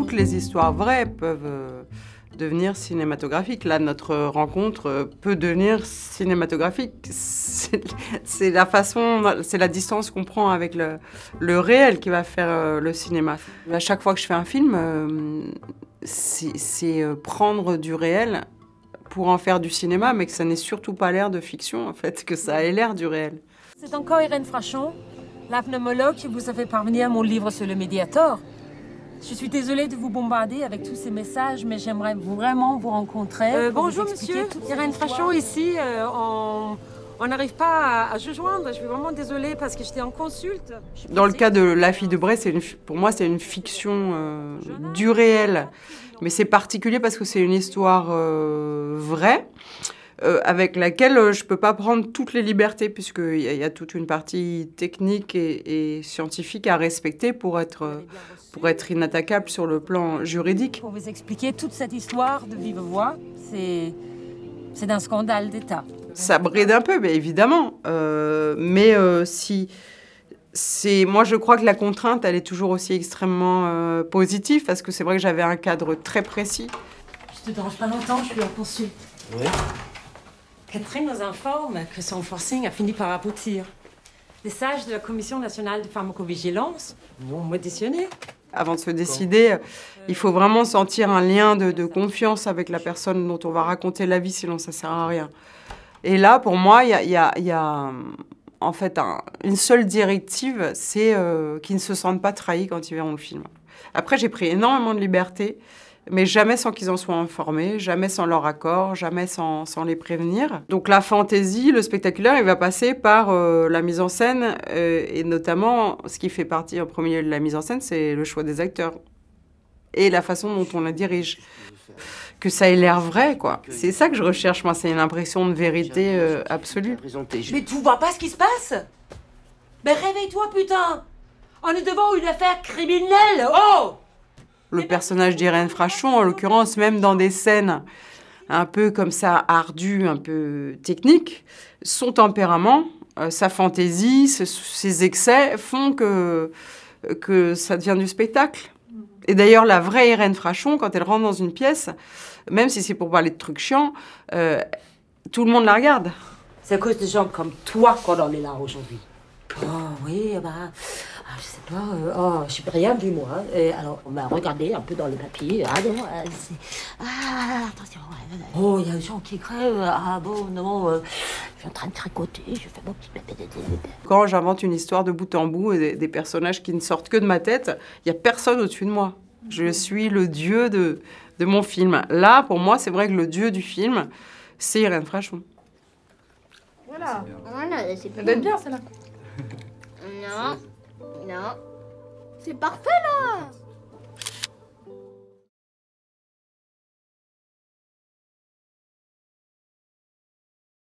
toutes les histoires vraies peuvent devenir cinématographiques. Là, notre rencontre peut devenir cinématographique. C'est la façon, c'est la distance qu'on prend avec le réel qui va faire le cinéma. À chaque fois que je fais un film, c'est prendre du réel pour en faire du cinéma, mais que ça n'ait surtout pas l'air de fiction, en fait, que ça ait l'air du réel. C'est encore Irène Frachon, la pneumologue qui vous a fait parvenir mon livre sur le Mediator. Je suis désolée de vous bombarder avec tous ces messages, mais j'aimerais vraiment vous rencontrer. Bonjour monsieur, Irène Frachon ici. On n'arrive pas à se joindre. Je suis vraiment désolée parce que j'étais en consulte. Dans le cas de La fille de Bray, pour moi, c'est une fiction du réel. Mais c'est particulier parce que c'est une histoire vraie, avec laquelle je ne peux pas prendre toutes les libertés, puisqu'il y a toute une partie technique et scientifique à respecter pour être inattaquable sur le plan juridique. Pour vous expliquer toute cette histoire de vive voix, c'est d'un scandale d'État. Ça bride un peu, mais évidemment. Moi, je crois que la contrainte, elle est toujours aussi extrêmement positive, parce que c'est vrai que j'avais un cadre très précis. Je te dérange pas longtemps, je suis en consulte. Oui. Catherine nous informe que son forcing a fini par aboutir. Les sages de la Commission nationale de pharmacovigilance vont m'auditionner. Avant de se décider, il faut vraiment sentir un lien de confiance avec la personne dont on va raconter la vie, sinon ça sert à rien. Et là, pour moi, il y a en fait une seule directive, c'est qu'ils ne se sentent pas trahis quand ils verront le film. Après, j'ai pris énormément de liberté, mais jamais sans qu'ils en soient informés, jamais sans leur accord, jamais sans les prévenir. Donc la fantaisie, le spectaculaire, il va passer par la mise en scène, et notamment, ce qui fait partie en premier lieu de la mise en scène, c'est le choix des acteurs et la façon dont on la dirige. Que ça ait l'air vrai, quoi. C'est ça que je recherche, moi, c'est une impression de vérité absolue. Mais tu vois pas ce qui se passe? Mais réveille-toi, putain! On est devant une affaire criminelle! Oh! Le personnage d'Irène Frachon, en l'occurrence, même dans des scènes un peu comme ça, ardues, un peu techniques, son tempérament, sa fantaisie, ses excès font que ça devient du spectacle. Et d'ailleurs, la vraie Irène Frachon, quand elle rentre dans une pièce, même si c'est pour parler de trucs chiants, tout le monde la regarde. C'est à cause de gens comme toi qu'on en est là aujourd'hui. Oh oui, je sais pas, je suis rien vu moi. Alors, on va regarder un peu dans le papier. Ah non, attention. Oh, il y a des gens qui crèvent. Ah bon, non, je suis en train de tricoter, je fais mon petit bébé. Quand j'invente une histoire de bout en bout et des personnages qui ne sortent que de ma tête, il n'y a personne au-dessus de moi. Je suis le dieu de mon film. Là, pour moi, c'est vrai que le dieu du film, c'est Irène Frachon. Voilà, c'est Ça doit être bien, celle-là. Non, c'est parfait là.